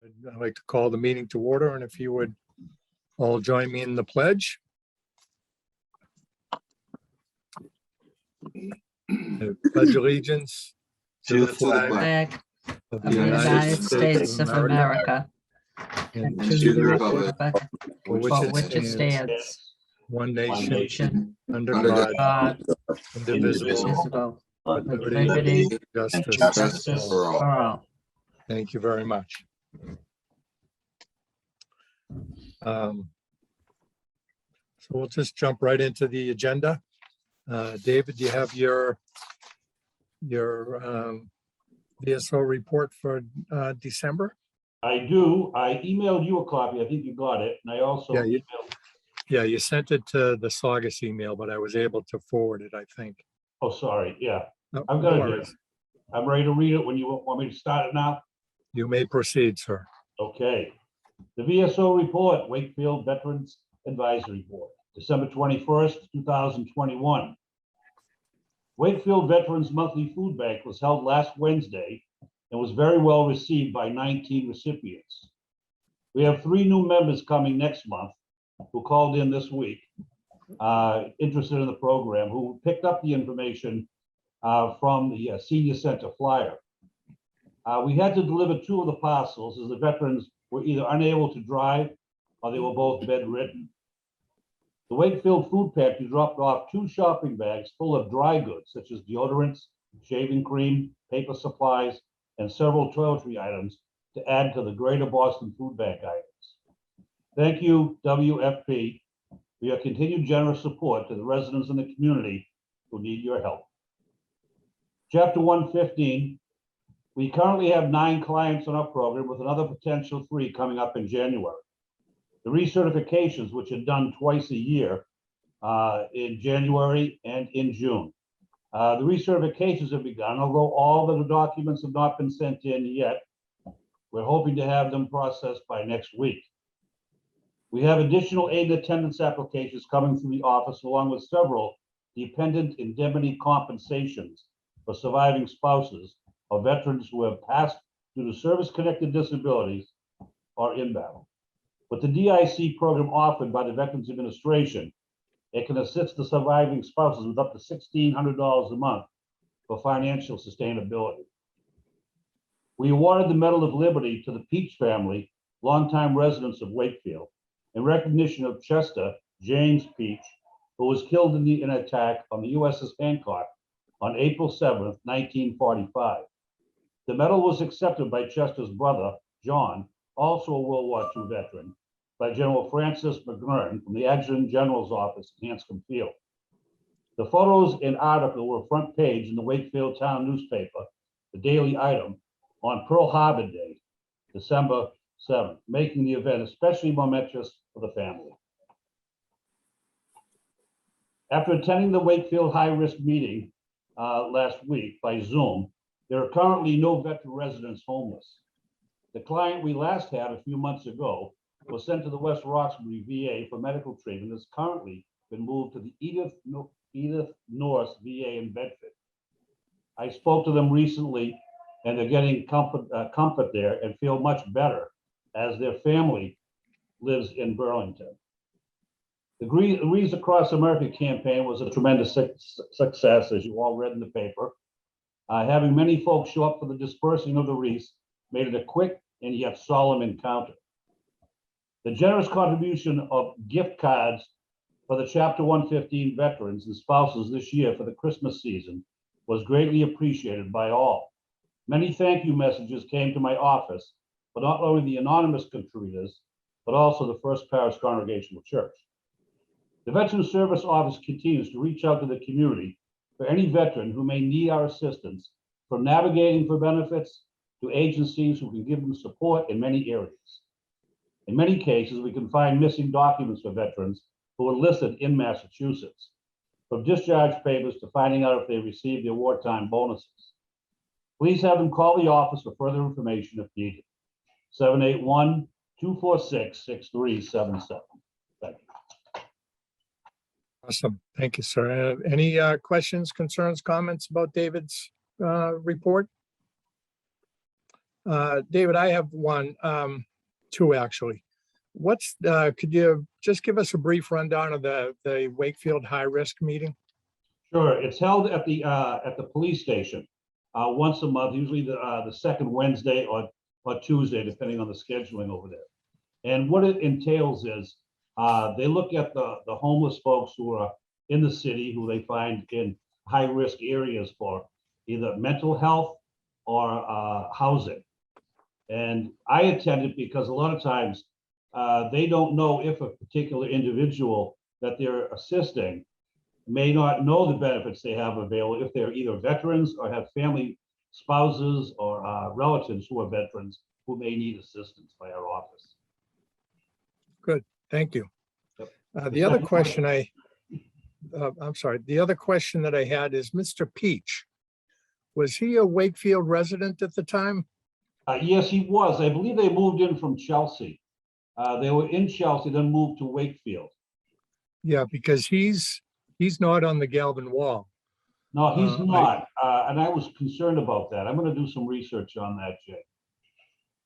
I'd like to call the meeting to order, and if you would all join me in the pledge. I pledge allegiance to the flag Flag of of the United States of America and and to the republic for for which it stands, stands, one one nation, nation, under under God, God, indivisible, indivisible, with with liberty liberty and and justice justice for all. for all. Thank you very much. So we'll just jump right into the agenda. David, do you have your VSO report for December? I do. I emailed you a copy. I think you got it. And I also Yeah, emailed. Yeah, you sent it to the Saugus email, but I was able to forward it, I think. Oh, sorry. Yeah, No, I've no got it worries. here. I'm ready to read it when you want me to start it now. You may proceed, sir. Okay. The VSO report, Wakefield Veterans Advisory Board, December 21st, 2021. Wakefield Veterans Monthly Food Bank was held last Wednesday and was very well received by 19 recipients. We have 3 new members coming next month who called in this week, interested in the program, who picked up the information from the senior center flyer. We had to deliver 2 of the parcels as the veterans were either unable to drive or they were both bedridden. The Wakefield Food Pantry dropped off 2 shopping bags full of dry goods such as deodorants, shaving cream, paper supplies, and several toiletry items to add to the Greater Boston Food Bank items. Thank you, WFP, for your continued generous support to the residents in the community who need your help. Chapter 115, we currently have 9 clients on our program with another potential 3 coming up in January. The recertifications, which are done twice a year in January and in June. The recertifications have begun, although all of the documents have not been sent in yet. We're hoping to have them processed by next week. We have additional aid and attendance applications coming through the office, along with several dependent indemnity compensations for surviving spouses of veterans who have passed due to service-connected disabilities or in battle. With the DIC program offered by the Veterans Administration, it can assist the surviving spouses with up to $1,600 a month for financial sustainability. We awarded the Medal of Liberty to the Peach family, longtime residents of Wakefield, in recognition of Chester James Peach, who was killed in an attack on the USS Hancock on April 7th, 1945. The medal was accepted by Chester's brother, John, also a World War II veteran, by General Francis McGurn from the Adjutant General's office in Hanscom Field. The photos and article were front page in the Wakefield Town newspaper, the Daily Item, on Pearl Harbor Day, December 7th, making the event especially momentous for the family. After attending the Wakefield high-risk meeting last week by Zoom, there are currently no veteran residents homeless. The client we last had a few months ago was sent to the West Roxbury VA for medical treatment and has currently been moved to the Edith Norris VA in Bedford. I spoke to them recently and they're getting comfort there and feel much better as their family lives in Burlington. The Wreaths Across America campaign was a tremendous success, as you all read in the paper. Having many folks show up for the dispersing of the wreaths made it a quick and yet solemn encounter. The generous contribution of gift cards for the Chapter 115 veterans and spouses this year for the Christmas season was greatly appreciated by all. Many thank you messages came to my office, but not only the anonymous contributors, but also the First Parish Congregational Church. The Veteran Service Office continues to reach out to the community for any veteran who may need our assistance, from navigating for benefits to agencies who can give them support in many areas. In many cases, we can find missing documents for veterans who are listed in Massachusetts, from discharge papers to finding out if they received their wartime bonuses. Please have them call the office for further information if needed. 781-246-6377. Thank you. Awesome. Thank you, sir. Any questions, concerns, comments about David's report? David, I have one, two actually. Could you just give us a brief rundown of the Wakefield high risk meeting? Sure, it's held at the police station, once a month, usually the second Wednesday or Tuesday, depending on the scheduling over there. And what it entails is, they look at the homeless folks who are in the city, who they find in high-risk areas for either mental health or housing. And I attended because a lot of times, they don't know if a particular individual that they're assisting may not know the benefits they have available if they're either veterans or have family spouses or relatives who are veterans who may need assistance by our office. Thank you. Yep. The other question I'm sorry, the other question that I had is Mr. Peach. Was he a Wakefield resident at the time? Yes, he was. I believe they moved in from Chelsea. They were in Chelsea, then moved to Wakefield. Yeah, because he's not on the Galvin wall. No, he's I- not. And I was concerned about that. I'm going to do some research on that, Jay.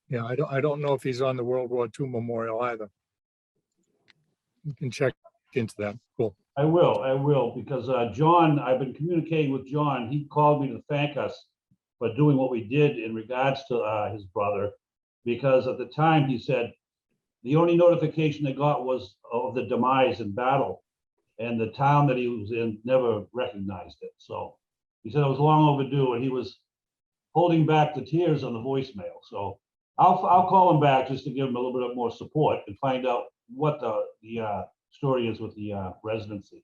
Yeah, I don't know if he's on the World War II memorial either. You can check into that. Cool. I will, because John, I've been communicating with John. He called me to thank us for doing what we did in regards to his brother, because at the time he said the only notification they got was of the demise in battle, and the town that he was in never recognized it. So he said it was long overdue, and he was holding back the tears on the voicemail. So I'll call him back just to give him a little bit more support and find out what the story is with the residency.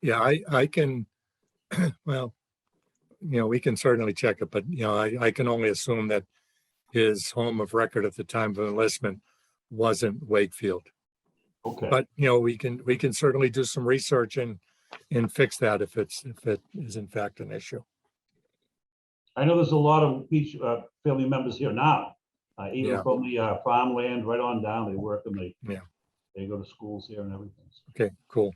Yeah, I can, well, we can certainly check it, but I can only assume that his home of record at the time of enlistment wasn't Wakefield. Okay. But we can certainly do some research and fix that if it is in fact an issue. I know there's a lot of Beach family members here now, even Yeah. from the farmland right on down. They work and Yeah. they go to schools here and everything. Okay, cool.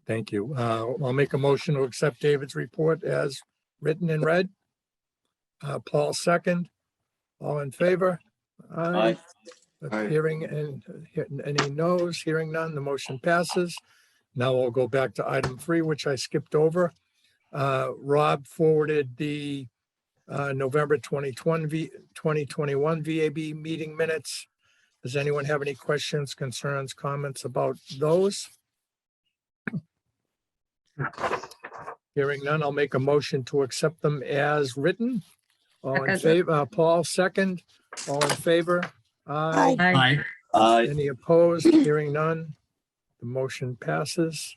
Thank you. I'll make a motion to accept David's report as written and read. Paul second. All in favor? Aye. Hearing and any no's, hearing none, the motion passes. Now we'll go back to item 3, which I skipped over. Rob forwarded the November 2021 VAB meeting minutes. Does anyone have any questions, concerns, comments about those? Hearing none, I'll make a motion to accept them as written. All in Second. favor, Paul second. All in favor? Aye. Aye. Aye. Any opposed? Hearing none. The motion passes.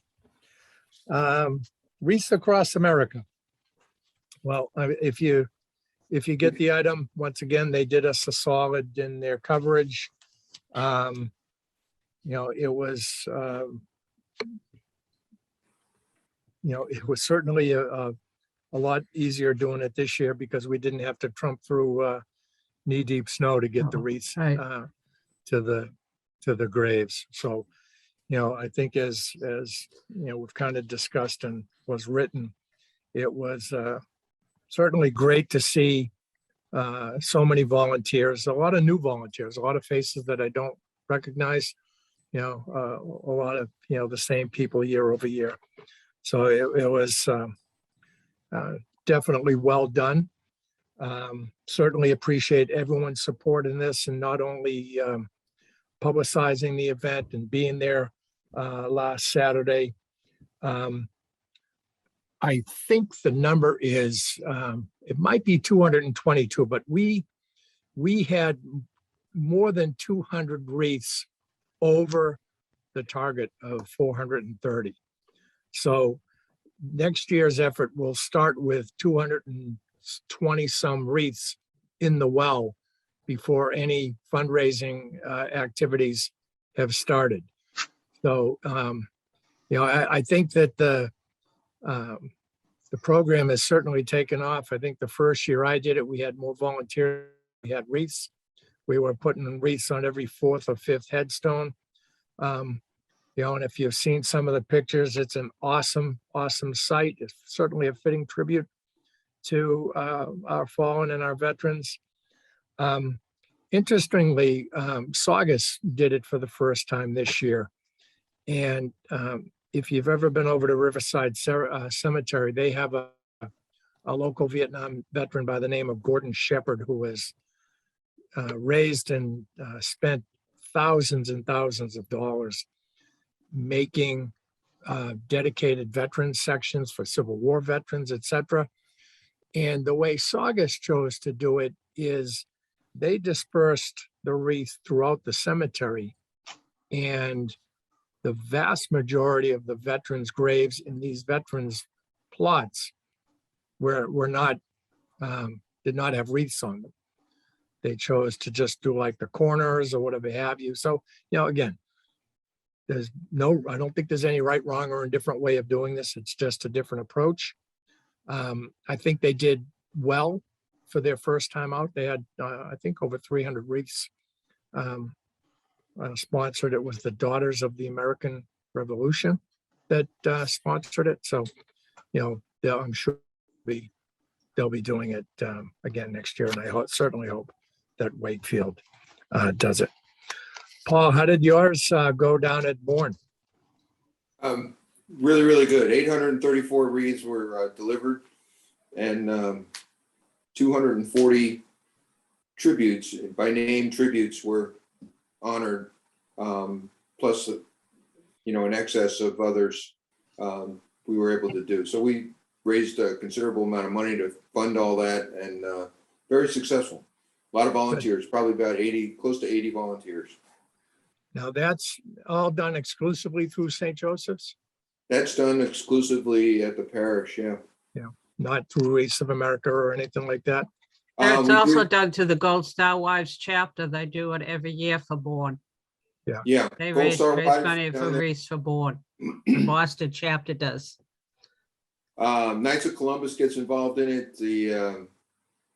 Wreaths Across America. Well, if you get the item, once again, they did us a solid in their coverage. It was, it was certainly a lot easier doing it this year because we didn't have to trump through knee-deep snow to get the wreaths Right. to the graves. So, I think as we've kind of discussed and was written, it was certainly great to see so many volunteers, a lot of new volunteers, a lot of faces that I don't recognize, a lot of, the same people year over year. So it was definitely well done. Certainly appreciate everyone's support in this, and not only publicizing the event and being there last Saturday. I think the number is, it might be 222, but we had more than 200 wreaths over the target of 430. So next year's effort will start with 220 some wreaths in the well before any fundraising activities have started. So, I think that the program has certainly taken off. I think the first year I did it, we had more volunteers, we had wreaths. We were putting wreaths on every 4th or 5th headstone. And if you've seen some of the pictures, it's an awesome, awesome sight. It's certainly a fitting tribute to our fallen and our veterans. Interestingly, Saugus did it for the first time this year. And if you've ever been over to Riverside Cemetery, they have a local Vietnam veteran by the name of Gordon Shepherd, who has raised and spent thousands and thousands of dollars making dedicated veteran sections for Civil War veterans, etc. And the way Saugus chose to do it is they dispersed the wreath throughout the cemetery, and the vast majority of the veterans' graves in these veterans' plots were not did not have wreaths on them. They chose to just do like the corners or whatever have you. So, again, I don't think there's any right, wrong, or indifferent way of doing this. It's just a different approach. I think they did well for their first time out. They had, I think, over 300 wreaths sponsored. It was the Daughters of the American Revolution that sponsored it. So, I'm sure they'll be doing it again next year. And I certainly hope that Wakefield does it. Paul, how did yours go down at Bourne? Really, really good. 834 wreaths were delivered, and 240 tributes, by name tributes, were honored, plus, in excess of others we were able to do. So we raised a considerable amount of money to fund all that, and very successful. A lot of volunteers, probably about 80, close to 80 volunteers. Now that's all done exclusively through St. Joseph's? That's done exclusively at the parish, yeah. Yeah, not through Wreaths of America or anything like that? And it's We also do- done to the Gold Star Wives chapter. They do it every year for Bourne. Yeah. They Gold raise Star Wives money down for there. Wreaths for Bourne. The Boston chapter does. Knights of Columbus gets involved in it. The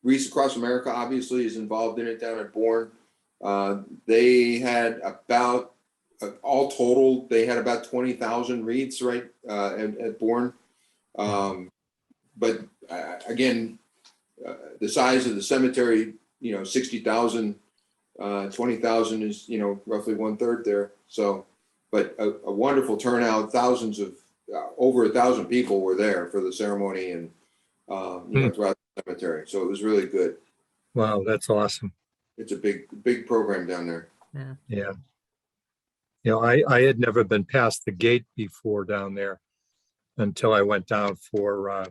Wreaths Across America obviously is involved in it down at Bourne. They had about, all total, they had about 20,000 wreaths at Bourne. But again, the size of the cemetery, 60,000, 20,000 is, roughly 1/3 there. So, but a wonderful turnout. Thousands of, over 1,000 people were there for the ceremony, and throughout the cemetery. So it was really good. Wow, that's awesome. It's a big program down there. Yeah. I had never been past the gate before down there until I went down for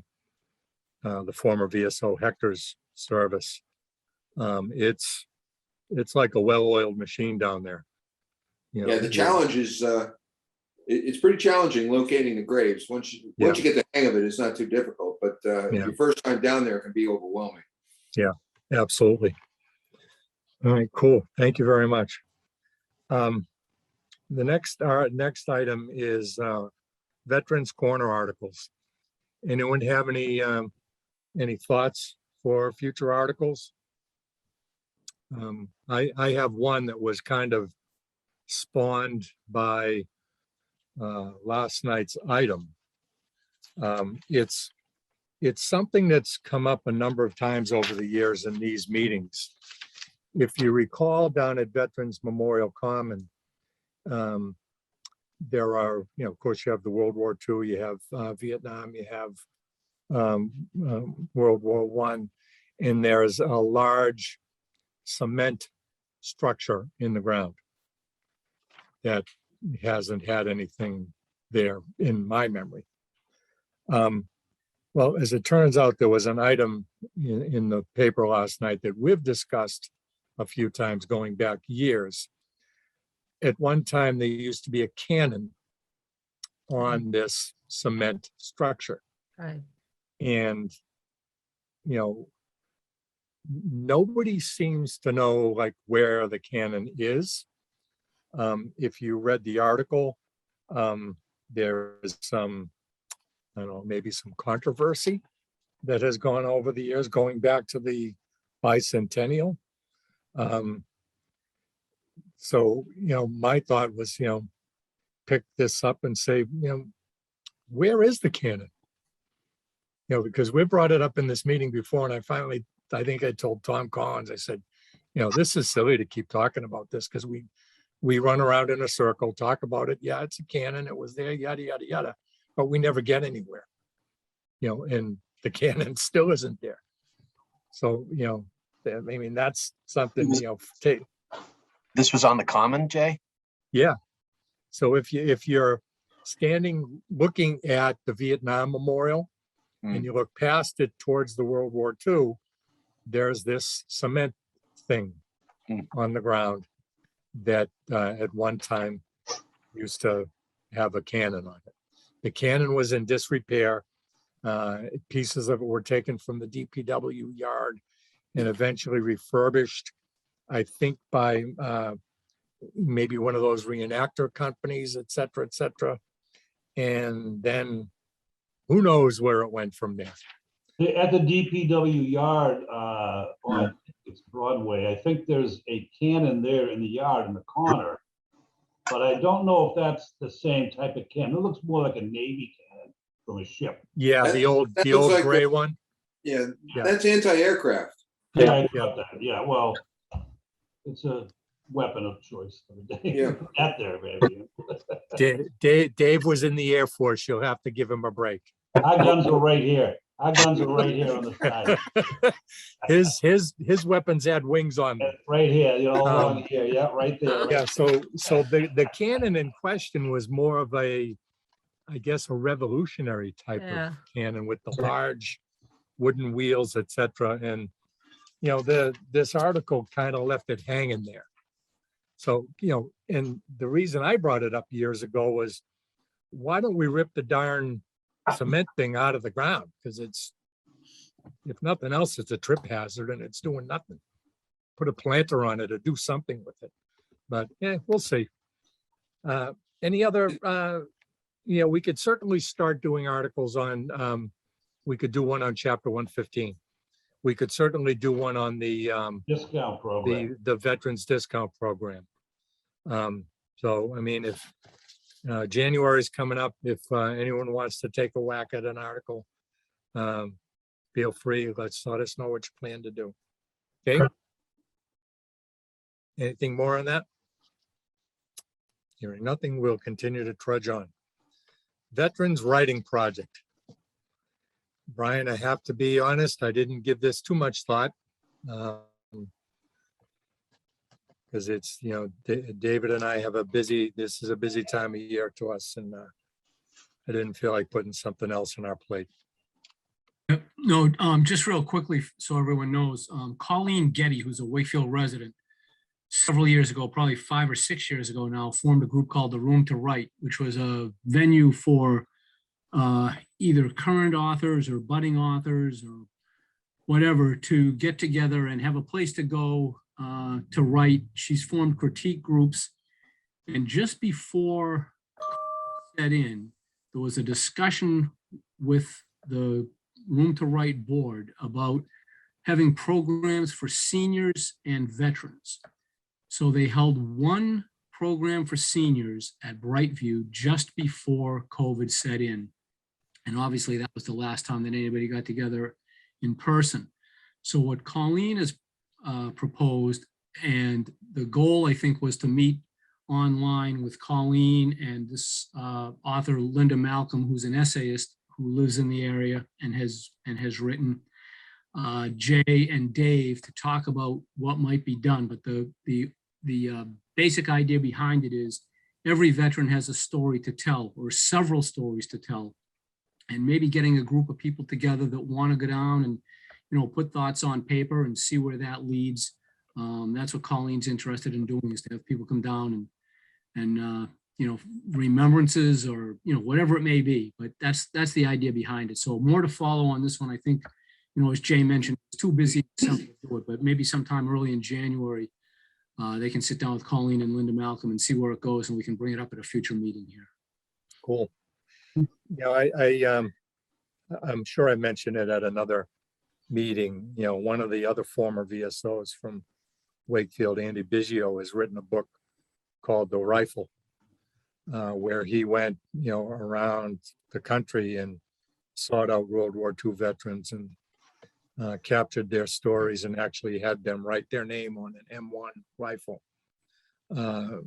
the former VSO Hector's service. It's like a well-oiled machine down there. Yeah, the challenge is it's pretty challenging locating the graves. Once you get the hang of it, it's not too difficult. But your first time down there can be overwhelming. Yeah, absolutely. All right, cool. Thank you very much. Our next item is Veterans Corner articles. Anyone have any thoughts for future articles? I have one that was kind of spawned by last night's item. It's something that's come up a number of times over the years in these meetings. If you recall, down at Veterans Memorial Common, there are, of course, you have the World War II, you have Vietnam, you have World War I, and there's a large cement structure in the ground that hasn't had anything there in my memory. Well, as it turns out, there was an item in the paper last night that we've discussed a few times going back years. At one time, there used to be a cannon on this cement structure. Right. And, nobody seems to know like where the cannon is. If you read the article, there is some, I don't know, maybe some controversy that has gone over the years, going back to the bicentennial. So, my thought was, pick this up and say, where is the cannon? Because we brought it up in this meeting before, and I think I told Tom Collins, I said, this is silly to keep talking about this because we run around in a circle, talk about it. Yeah, it's a cannon. It was there, yada, yada, yada. But we never get anywhere, and the cannon still isn't there. So, I mean, that's something, This was on the common, Jay? yeah. So if you're standing looking at the Vietnam Memorial and you look past it towards the World War II, there's this cement thing on the ground that at one time used to have a cannon on it. The cannon was in disrepair. Pieces of it were taken from the DPW yard and eventually refurbished, I think, by maybe one of those reenactor companies, et cetera, et cetera. And then who knows where it went from there. At the DPW yard on it's Broadway, I think there's a cannon there in the yard in the corner. But I don't know if that's the same type of cannon. It looks more like a Navy cannon from a ship. Yeah, That- the old that looks like gray the- one. Yeah, Yeah. that's anti-aircraft. Yeah, I Yeah. got that. Yeah, well, it's a weapon of choice for the day. Yeah. At there, baby. Dave was in the Air Force. You'll have to give him a break. Our guns are right here. Our guns are right here on the side. His weapons had wings on them. Right here, along here. Yeah, right there. Right Yeah, so the cannon in question was more of a, I guess, a revolutionary type Yeah. of cannon with the large wooden wheels, et cetera. And, this article kind of left it hanging there. So, and the reason I brought it up years ago was, why don't we rip the darn cement thing out of the ground? Because it's, if nothing else, it's a trip hazard and it's doing nothing. Put a planter on it or do something with it. But yeah, we'll see. Any other, we could certainly start doing articles on, we could do one on chapter 115. We could certainly do one on the discount program. the Veterans Discount Program. So, I mean, if January is coming up, if anyone wants to take a whack at an article, feel free. Let us know what you plan to do. Okay. Anything more on that? Hearing nothing, we'll continue to trudge on. Veterans Writing Project. Brian, I have to be honest, I didn't give this too much thought. Because it's, David and I have this is a busy time of year to us, and I didn't feel like putting something else on our plate. No, just real quickly, so everyone knows, Colleen Getty, who's a Wakefield resident, several years ago, probably 5 or 6 years ago now, formed a group called the Room to Write, which was a venue for either current authors or budding authors or whatever to get together and have a place to go to write. She's formed critique groups. And just before set in, there was a discussion with the Room to Write board about having programs for seniors and veterans. So they held one program for seniors at Brightview just before COVID set in. And obviously that was the last time that anybody got together in person. So what Colleen has proposed, and the goal I think was to meet online with Colleen and this author, Linda Malcolm, who's an essayist who lives in the area and has written, Jay and Dave, to talk about what might be done. But the basic idea behind it is every veteran has a story to tell or several stories to tell, and maybe getting a group of people together that want to go down and put thoughts on paper and see where that leads. That's what Colleen's interested in doing, is to have people come down and remembrances or whatever it may be. But that's the idea behind it. So more to follow on this one. I think as Jay mentioned, it's too busy to do it, but maybe sometime early in January they can sit down with Colleen and Linda Malcolm and see where it goes, and we can bring it up at a future meeting here. Cool. I'm sure I mentioned it at another meeting. One of the other former VSOs from Wakefield, Andy Biggio, has written a book called The Rifle, where he went, around the country and sought out World War II veterans and captured their stories and actually had them write their name on an M1 rifle. It's a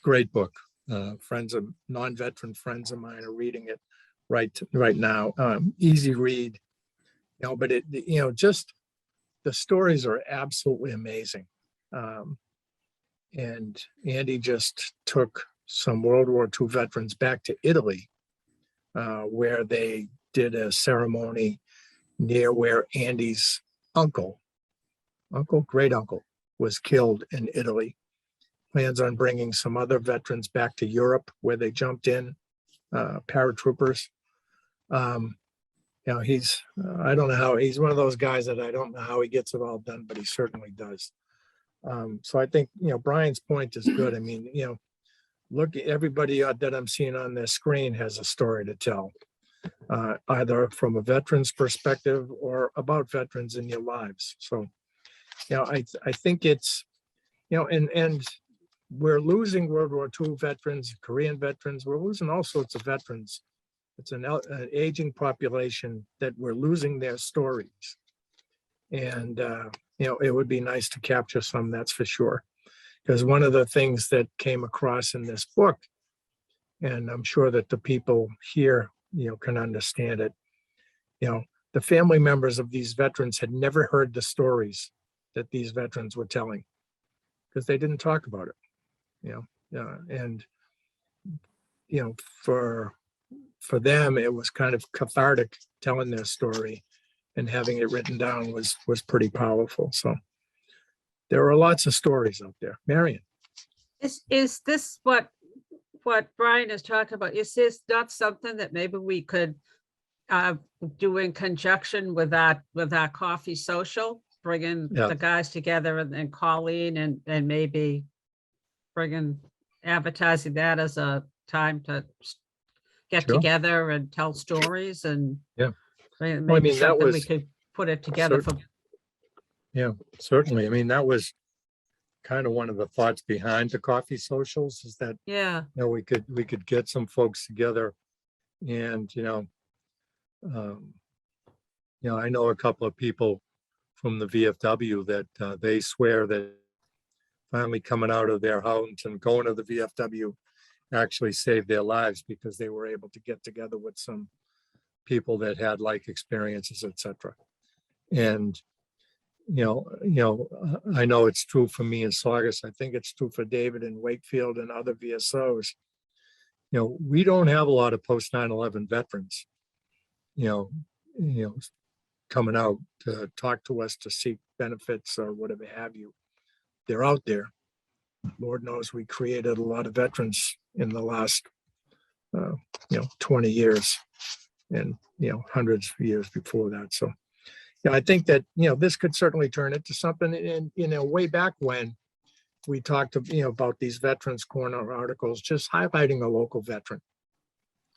great book. Non-veteran friends of mine are reading it right now. Easy read, but just the stories are absolutely amazing. And Andy just took some World War II veterans back to Italy, where they did a ceremony near where Andy's great uncle, was killed in Italy. Plans on bringing some other veterans back to Europe where they jumped in, paratroopers. I don't know how, he's one of those guys that I don't know how he gets it all done, but he certainly does. So I think, Brian's point is good. I mean, look, everybody that I'm seeing on this screen has a story to tell, either from a veteran's perspective or about veterans in your lives. So, I think it's, and we're losing World War II veterans, Korean veterans, we're losing all sorts of veterans. It's an aging population that we're losing their stories. And, it would be nice to capture some, that's for sure. Because one of the things that came across in this book, and I'm sure that the people here, can understand it, the family members of these veterans had never heard the stories that these veterans were telling because they didn't talk about it, and, for them, it was kind of cathartic telling their story, and having it written down was pretty powerful. So there are lots of stories out there. Marion. Is this what Brian is talking about? Is this not something that maybe we could do in conjunction with our coffee social, bringing the guys together and Colleen and maybe advertising that as a time to get together and tell stories and maybe something we could put it together for. Yeah, certainly. I mean, that was kind of one of the thoughts behind the coffee socials, is that, we could get some folks together, and, I know a couple of people from the VFW that they swear that finally coming out of their homes and going to the VFW actually saved their lives, because they were able to get together with some people that had like experiences, etc. And, I know it's true for me in Saugus. I think it's true for David in Wakefield and other VSOs. We don't have a lot of post 9/11 veterans, coming out to talk to us to seek benefits or whatever have you. They're out there. Lord knows we created a lot of veterans in the last, 20 years, and, hundreds of years before that. So, I think that, this could certainly turn into something. And, way back when we talked to, about these Veterans Corner articles, just highlighting a local veteran,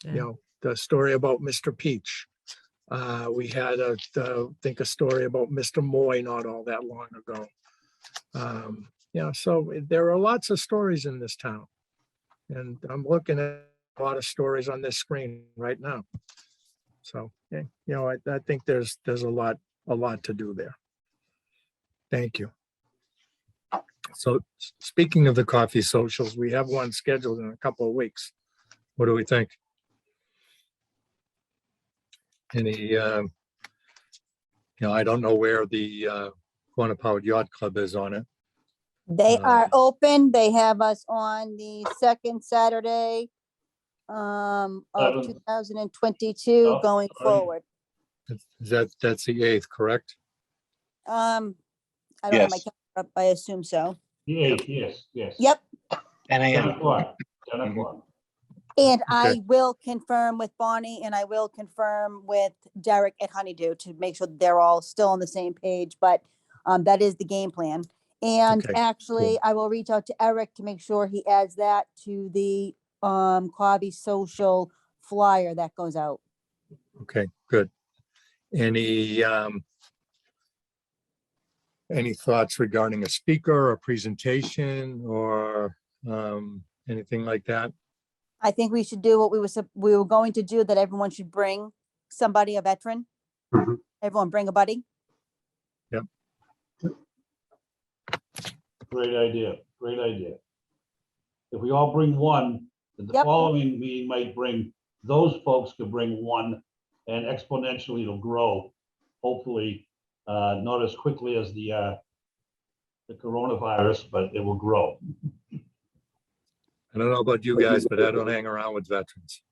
the story about Mr. Peach. We had a story about Mr. Moy not all that long ago. So there are lots of stories in this town, and I'm looking at a lot of stories on this screen right now. So, I think there's a lot to do there. Thank you. So speaking of the coffee socials, we have one scheduled in a couple of weeks. What do we think? Any, I don't know where the Quantipout Yacht Club is on it. They are open. They have us on the second Saturday of 2022 going forward. That's the 8th, correct? I don't have my calendar up. I assume so. The 8th, yes. Yep. 10 10 a.m. o'clock. 10 o'clock. And I will confirm with Bonnie, and I will confirm with Derek at Honeydew to make sure that they're all still on the same page, but that is the game plan. And actually, I will reach out to Eric to make sure he adds that to the coffee social flyer that goes out. Okay, good. Any thoughts regarding a speaker or presentation or anything like that? I think we should do what we were going to do, that everyone should bring somebody, a veteran. Mhm. Everyone bring a buddy. Yep. Great idea, great idea. If we all bring one, then the Yep. following meeting might bring, those folks could bring one, and exponentially it'll grow. Hopefully, not as quickly as the coronavirus, but it will grow. I don't know about you guys, but I don't hang around with veterans.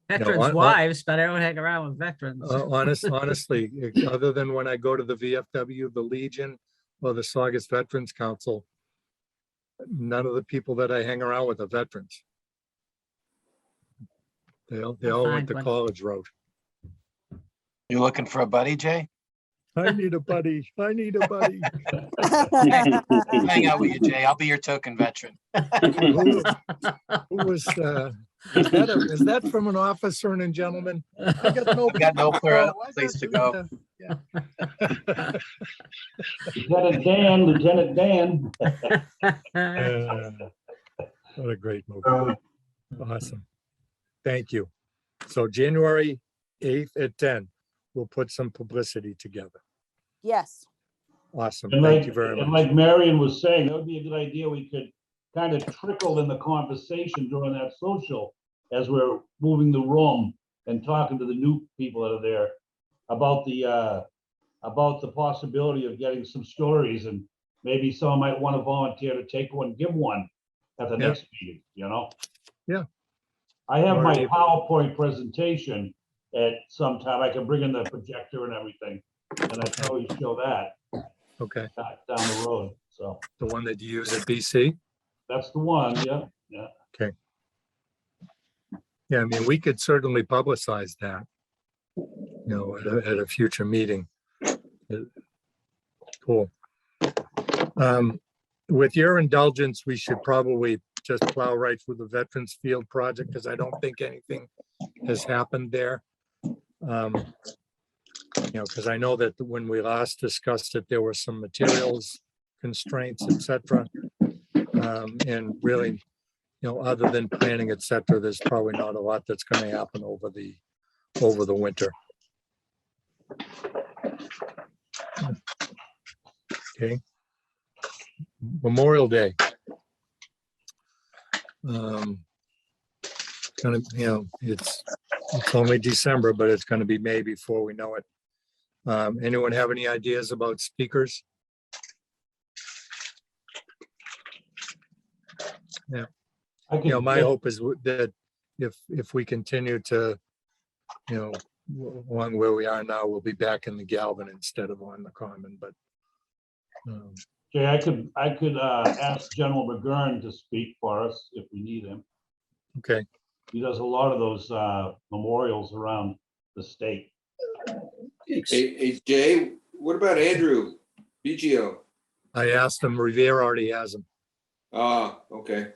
Veterans' hon- wives, but I don't hang around with veterans. Honestly, other than when I go to the VFW, the Legion, or the Saugus Veterans Council, none of the people that I hang around with are veterans. They all I'll went find the one. college road. You looking for a buddy, Jay? I need a buddy. I need a buddy. I'll hang out with you, Jay. I'll be your token veteran. Who was, is that from an officer and gentleman? I got no. I've got no Oh, place to go. Lieutenant Dan. What a great movie. Awesome. Thank you. So January 8th at 10, we'll put some publicity together. Yes, Awesome. And Thank like, you very and much. like Marion was saying, that would be a good idea. We could kind of trickle in the conversation during that social as we're moving the room and talking to the new people that are there about the possibility of getting some stories, and maybe someone might want to volunteer to take one, give one at the Yeah. next meeting, you know? Yeah. I have my Or if- PowerPoint presentation at some time. I can bring in the projector and everything, and I can always show that Okay. down the road. So The one that you use at BC? that's the one, yeah, yeah. Yeah, I mean, we could certainly publicize that, at a future meeting. Cool. With your indulgence, we should probably just plow right through the Veterans Field project, because I don't think anything has happened there. Because I know that when we last discussed it, there were some materials constraints, et cetera. And really, other than planning, et cetera, there's probably not a lot that's going to happen over the winter. Okay. Memorial Day. It's only December, but it's going to be May before we know it. Anyone have any ideas about speakers? I could My get- hope is that if we continue to, on where we are now, we'll be back in the Galvin instead of on the Common, but Jay, I could ask General McGurn to speak for us if we need him. okay. He does a lot of those memorials around the state. Hey, Jay, what about Andrew BGO? I asked him, Revere already has them. Ah, okay.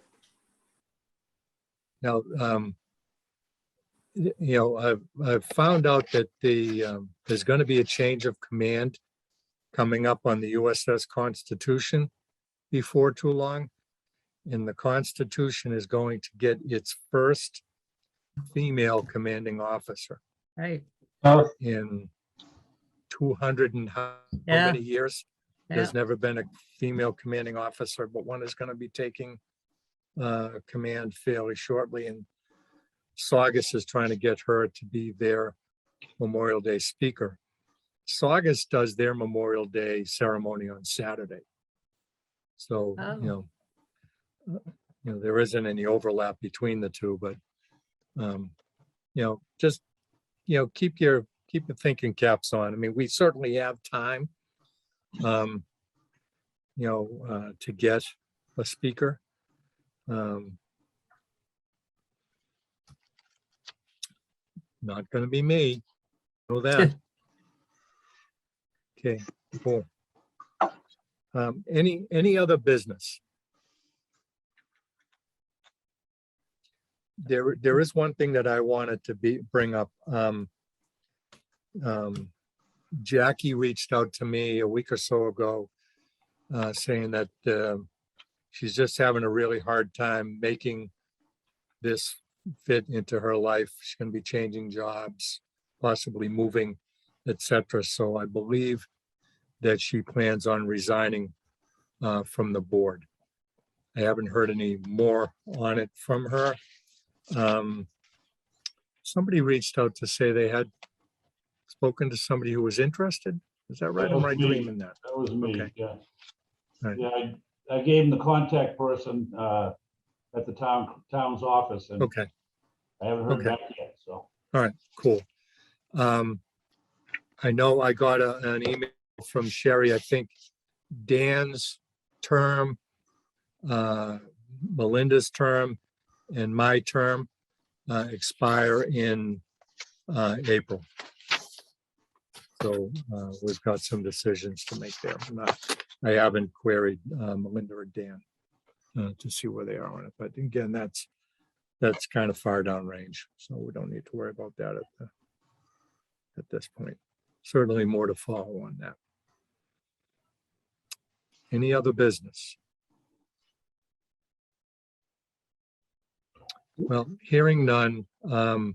Now, I've found out that there's going to be a change of command coming up on the USS Constitution before too long. And the Constitution is going to get its first female commanding officer Right, in 200 and how Yeah. many years? yeah, There's never been a female commanding officer, but one is going to be taking command fairly shortly. And Saugus is trying to get her to be their Memorial Day speaker. Saugus does their Memorial Day ceremony on Saturday. So, Oh. there isn't any overlap between the two, but, just, keep your thinking caps on. I mean, we certainly have time, to get a speaker. Not gonna be me, know that. Okay, cool. Any other business? There is one thing that I wanted to bring up. Jackie reached out to me a week or so ago, saying that she's just having a really hard time making this fit into her life. She's going to be changing jobs, possibly moving, etc. So I believe that she plans on resigning from the board. I haven't heard any more on it from her. Somebody reached out to say they had spoken to somebody who was interested. Is that right? That Or am was I me. dreaming that? That was me, Okay. yeah. Right. Yeah, I gave him the contact person at the town's office, and Okay, I haven't heard okay. back yet, so. all right, cool. I know I got an email from Sherry. I think Dan's term, Melinda's term, and my term expire in April. So we've got some decisions to make there. I haven't queried Melinda or Dan to see where they are on it. But again, that's kind of far down range. So we don't need to worry about that at this point. Certainly more to follow on that. Any other business? Well, hearing none, I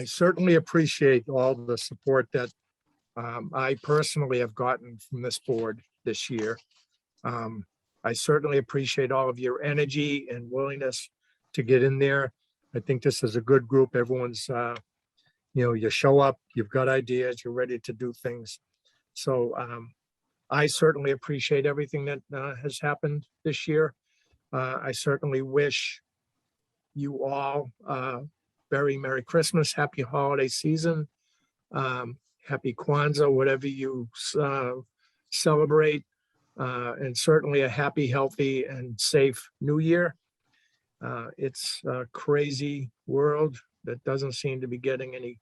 certainly appreciate all the support that I personally have gotten from this board this year. I certainly appreciate all of your energy and willingness to get in there. I think this is a good group. Everyone's, you show up, you've got ideas, you're ready to do things. So I certainly appreciate everything that has happened this year. I certainly wish you all very Merry Christmas, Happy Holiday Season, Happy Kwanzaa, whatever you celebrate, and certainly a happy, healthy, and safe New Year. It's a crazy world that doesn't seem to be getting any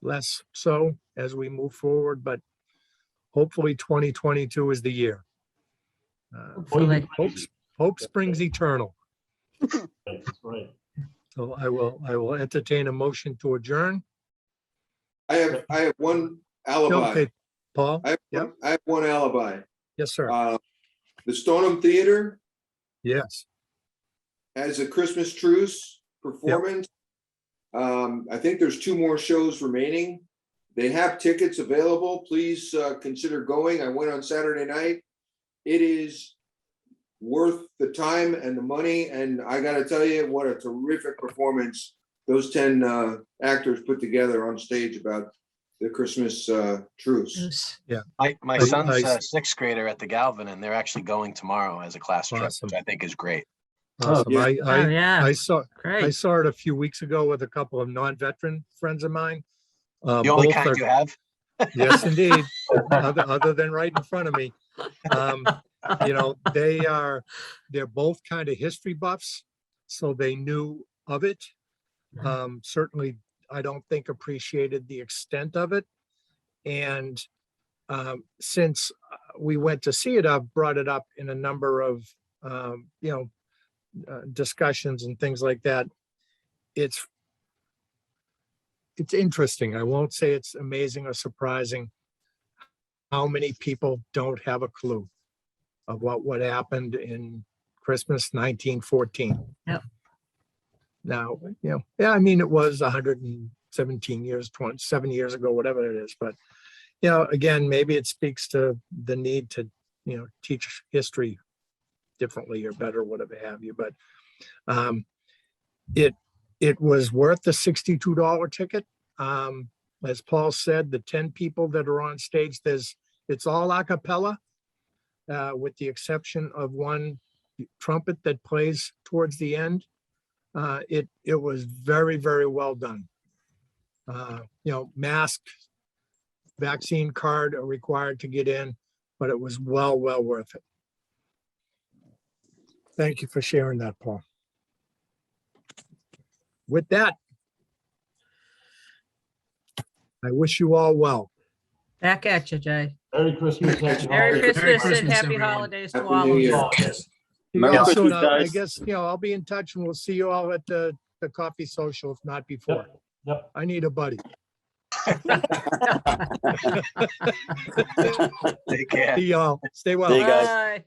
less so as we move forward, but hopefully 2022 is the year. Hopefully. Hope springs eternal. That's right. So I will entertain a motion to adjourn. I have one alibi. Okay, Paul? I have one alibi. Yes, sir. The Stoneham Theater Yes. has a Christmas truce performance. I think there's 2 more shows remaining. They have tickets available. Please consider going. I went on Saturday night. It is worth the time and the money. And I got to tell you, what a terrific performance those 10 actors put together on stage about the Christmas truce. My son's a 6th grader at the Galvin, and they're actually going tomorrow as a class trip, Awesome. which I think is great. Awesome. yeah. Oh, yeah, I saw great. it a few weeks ago with a couple of non-veteran friends of mine. The only Both kind are- you have? Yes, indeed. Other than right in front of me. They're both kind of history buffs, so they knew of it. Certainly, I don't think appreciated the extent of it. And since we went to see it, I've brought it up in a number of, discussions and things like that. It's interesting. I won't say it's amazing or surprising how many people don't have a clue of what happened in Christmas 1914. Yep. Now, I mean, it was 117 years, 27 years ago, whatever it is. But, again, maybe it speaks to the need to, teach history differently or better, whatever have you. But it was worth the $62 ticket. As Paul said, the 10 people that are on stage, it's all a cappella, with the exception of one trumpet that plays towards the end. It was very, very well done. Mask, vaccine card are required to get in, but it was well worth it. Thank you for sharing that, Paul. With that, I wish you all well. Back at you, Jay. Merry Christmas. Happy Merry holidays. Christmas and Christmas, happy everyone. holidays to Happy all New of Year. you. Merry Yeah, Christmas, I guys. guess, I'll be in touch and we'll see you all at the coffee social, if not before. Yep. I need a buddy. Take care. See y'all. Stay well. See you guys. Bye.